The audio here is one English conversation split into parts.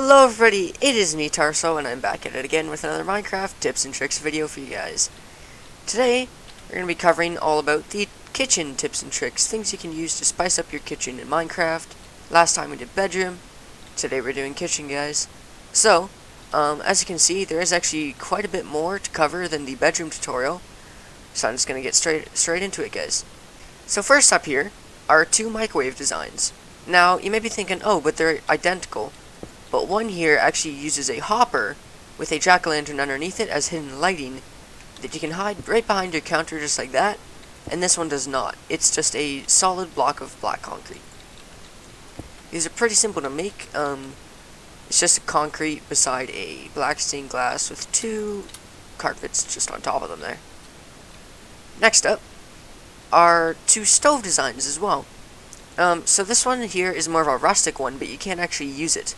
Hello everybody, it is me Tarso, and I'm back at it again with another Minecraft tips and tricks video for you guys. Today, we're going to be covering all about the kitchen tips and tricks, things you can use to spice up your kitchen in Minecraft. Last time we did bedroom, today we're doing kitchen, guys. So, as you can see, there is actually quite a bit more to cover than the bedroom tutorial, so I'm just going to get straight into it, guys. So first up here are two microwave designs. Now, you may be thinking, oh, but they're identical. But one here actually uses a hopper with a jack-o'-lantern underneath it as hidden lighting that you can hide right behind your counter just like that, and this one does not. It's just a solid block of black concrete. These are pretty simple to make. It's just a concrete beside a black stained glass with two carpets just on top of them there. Next up are two stove designs as well. So this one here is more of a rustic one, but you can't actually use it.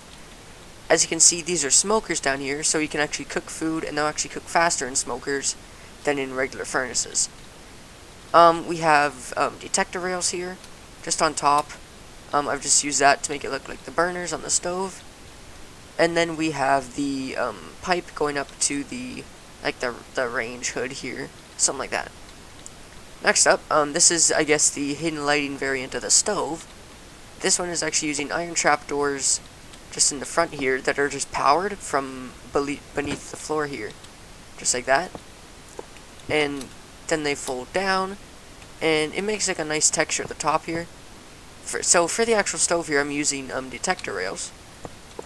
As you can see, these are smokers down here, so you can actually cook food, and they'll actually cook faster in smokers than in regular furnaces. We have detector rails here, just on top. I've just used that to make it look like the burners on the stove. And then we have the pipe going up to the range hood here, something like that. Next up, this is, I guess, the hidden lighting variant of the stove. This one is actually using iron trapdoors just in the front here that are just powered from beneath the floor here, just like that. And then they fold down, and it makes like a nice texture at the top here. So for the actual stove here, I'm using detector rails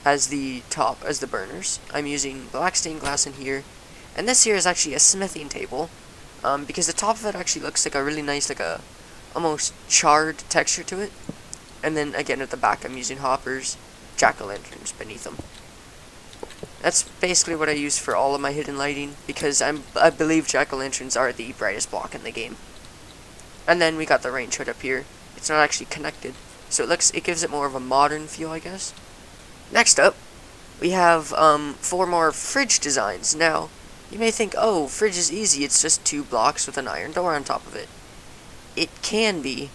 as the burners. I'm using black stained glass in here, and this here is actually a smithing table, because the top of it actually looks like a really nice, like a almost charred texture to it. And then again at the back, I'm using hoppers, jack-o'-lanterns beneath them. That's basically what I use for all of my hidden lighting, because I believe jack-o'-lanterns are the brightest block in the game. And then we got the range hood up here. It's not actually connected, so it gives it more of a modern feel, I guess. Next up, we have 4 more fridge designs. Now, you may think, oh, fridge is easy, it's just 2 blocks with an iron door on top of it. It can be,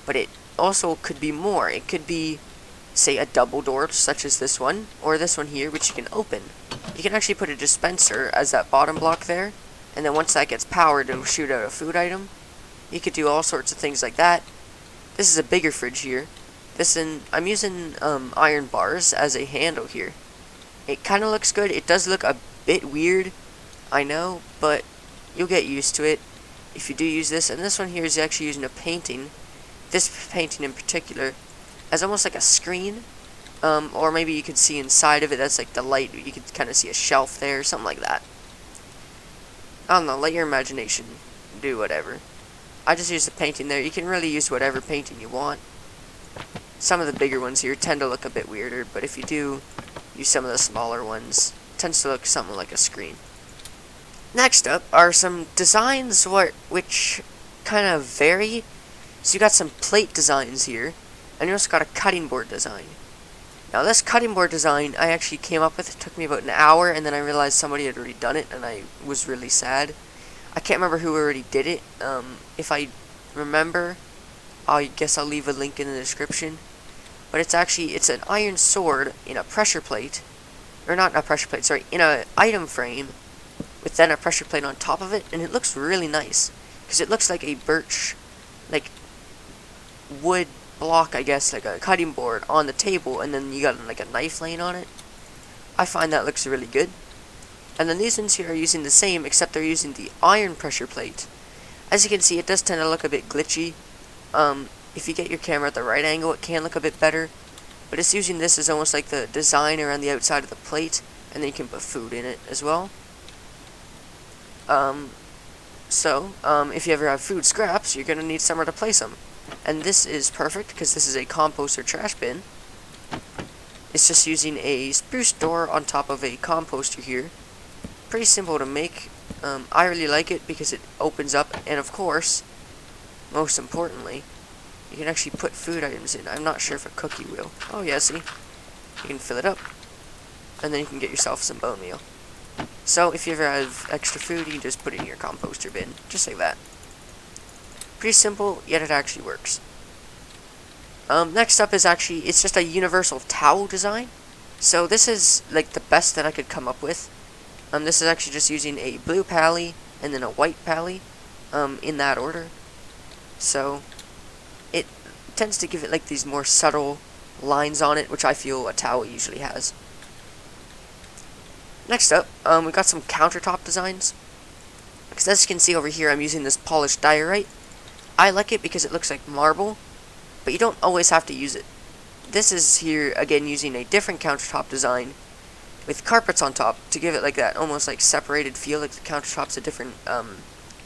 but it also could be more. It could be, say, a double door, such as this one, or this one here, which you can open. You can actually put a dispenser as that bottom block there, and then once that gets powered, it'll shoot out a food item. You could do all sorts of things like that. This is a bigger fridge here. I'm using iron bars as a handle here. It kind of looks good. It does look a bit weird, I know, but you'll get used to it if you do use this. And this one here is actually using a painting. This painting in particular as almost like a screen, or maybe you could see inside of it. That's like the light. You could kind of see a shelf there, something like that. I don't know. Let your imagination do whatever. I just used the painting there. You can really use whatever painting you want. Some of the bigger ones here tend to look a bit weirder, but if you do use some of the smaller ones, it tends to look something like a screen. Next up are some designs which kind of vary. So you got some plate designs here, and you also got a cutting board design. Now this cutting board design I actually came up with. It took me about an hour, and then I realized somebody had already done it, and I was really sad. I can't remember who already did it. If I remember, I guess I'll leave a link in the description. But it's an iron sword in a pressure plate, or not in a pressure plate, sorry, in a item frame, with then a pressure plate on top of it, and it looks really nice, because it looks like a birch, like, wood block, I guess, like a cutting board on the table, and then you got like a knife laying on it. I find that looks really good. And then these ones here are using the same, except they're using the iron pressure plate. As you can see, it does tend to look a bit glitchy. If you get your camera at the right angle, it can look a bit better. But it's using this as almost like the design around the outside of the plate, and then you can put food in it as well. If you ever have food scraps, you're going to need somewhere to place them. And this is perfect, because this is a compost or trash bin. It's just using a spruce door on top of a composter here. Pretty simple to make. I really like it because it opens up, and of course, most importantly, you can actually put food items in. I'm not sure if a cookie will. Oh yeah, see? You can fill it up, and then you can get yourself some bone meal. So if you ever have extra food, you can just put it in your composter bin, just like that. Pretty simple, yet it actually works. Next up is it's just a universal towel design. So this is like the best that I could come up with. This is actually just using a blue pally and then a white pally, in that order. So it tends to give it like these more subtle lines on it, which I feel a towel usually has. Next up, we got some countertop designs. Because as you can see over here, I'm using this polished diorite. I like it because it looks like marble, but you don't always have to use it. This is here, again, using a different countertop design with carpets on top to give it like that almost like separated feel, like the countertop's a different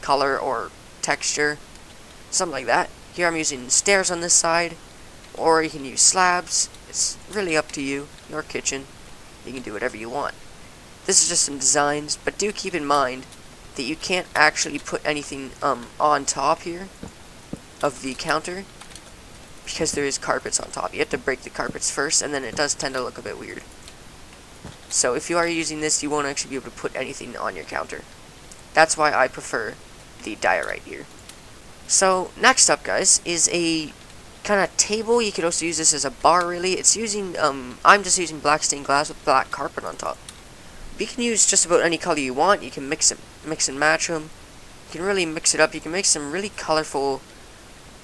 color or texture, something like that. Here I'm using stairs on this side, or you can use slabs. It's really up to you, your kitchen. You can do whatever you want. This is just some designs, but do keep in mind that you can't actually put anything on top here of the counter because there is carpets on top. You have to break the carpets first, and then it does tend to look a bit weird. So if you are using this, you won't actually be able to put anything on your counter. That's why I prefer the diorite here. So next up, guys, is a kind of table. You could also use this as a bar, really. It's using, I'm just using black stained glass with black carpet on top. You can use just about any color you want. You can mix and match them. You can really mix it up. You can make some really colorful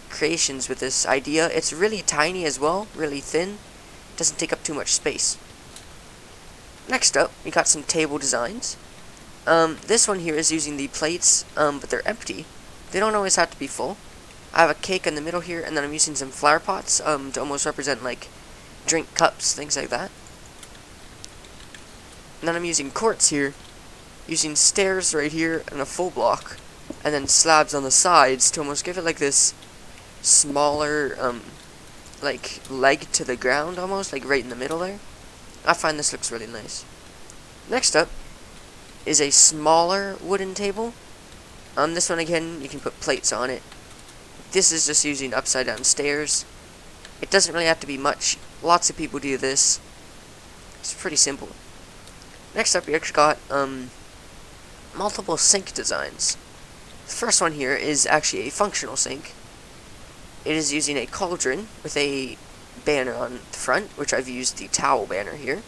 creations with this idea. It's really tiny as well, really thin. Doesn't take up too much space. Next up, we got some table designs. This one here is using the plates, but they're empty. They don't always have to be full. I have a cake in the middle here, and then I'm using some flower pots to almost represent like drink cups, things like that. And then I'm using quartz here, using stairs right here and a full block, and then slabs on the sides to almost give it like this smaller, like leg to the ground almost, like right in the middle there. I find this looks really nice. Next up is a smaller wooden table. This one again, you can put plates on it. This is just using upside down stairs. It doesn't really have to be much. Lots of people do this. It's pretty simple. Next up, we actually got multiple sink designs. The first one here is actually a functional sink. It is using a cauldron with a banner on the front, which I've used the towel banner here.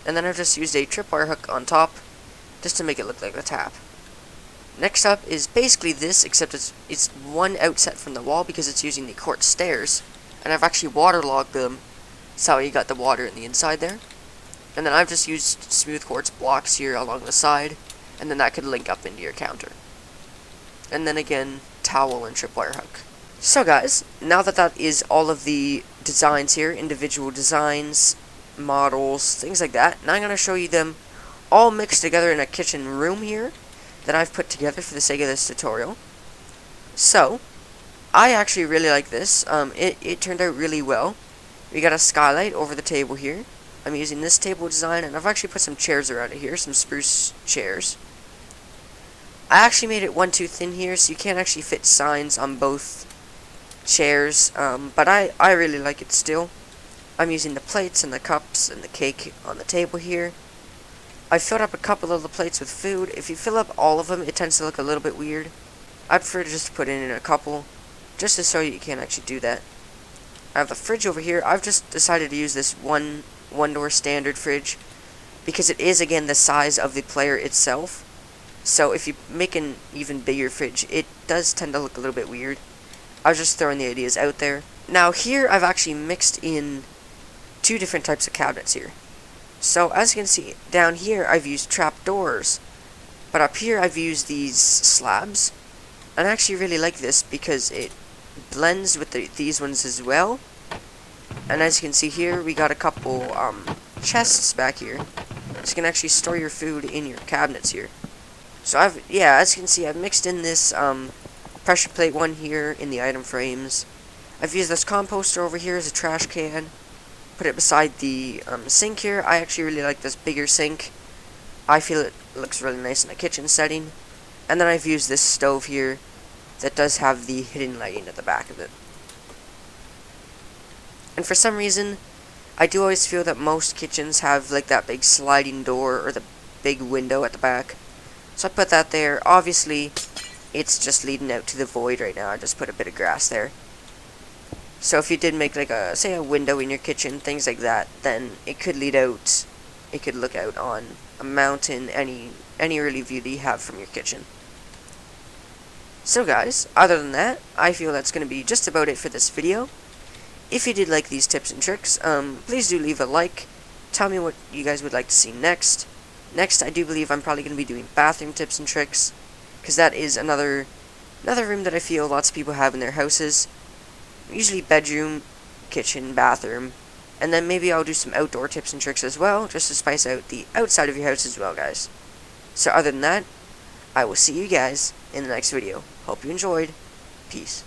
And then I've just used a tripwire hook on top just to make it look like a tap. Next up is basically this, except it's one outset from the wall because it's using the quartz stairs. And I've actually waterlogged them, so you got the water in the inside there. And then I've just used smooth quartz blocks here along the side, and then that could link up into your counter. And then again, towel and tripwire hook. So guys, now that is all of the designs here, individual designs, models, things like that, now I'm going to show you them all mixed together in a kitchen room here that I've put together for the sake of this tutorial. So, I actually really like this. It turned out really well. We got a skylight over the table here. I'm using this table design, and I've actually put some chairs around it here, some spruce chairs. I actually made it one too thin here, so you can't actually fit signs on both chairs, but I really like it still. I'm using the plates and the cups and the cake on the table here. I filled up a couple of the plates with food. If you fill up all of them, it tends to look a little bit weird. I prefer to just put in a couple, just to show you can't actually do that. I have the fridge over here. I've just decided to use this one-door standard fridge because it is, again, the size of the player itself. So if you make an even bigger fridge, it does tend to look a little bit weird. I was just throwing the ideas out there. Now here I've actually mixed in two different types of cabinets here. So as you can see, down here I've used trapdoors, but up here I've used these slabs. And I actually really like this because it blends with these ones as well. And as you can see here, we got a couple chests back here, so you can actually store your food in your cabinets here. So as you can see, I've mixed in this pressure plate one here in the item frames. I've used this composter over here as a trash can. Put it beside the sink here. I actually really like this bigger sink. I feel it looks really nice in a kitchen setting. And then I've used this stove here that does have the hidden lighting at the back of it. And for some reason, I do always feel that most kitchens have like that big sliding door or the big window at the back. So I put that there. Obviously, it's just leading out to the void right now. I just put a bit of grass there. So if you did make like say a window in your kitchen, things like that, then it could look out on a mountain, any really view that you have from your kitchen. So guys, other than that, I feel that's going to be just about it for this video. If you did like these tips and tricks, please do leave a like. Tell me what you guys would like to see next. Next, I do believe I'm probably going to be doing bathroom tips and tricks, because that is another room that I feel lots of people have in their houses. Usually bedroom, kitchen, bathroom, and then maybe I'll do some outdoor tips and tricks as well, just to spice out the outside of your house as well, guys. So other than that, I will see you guys in the next video. Hope you enjoyed. Peace.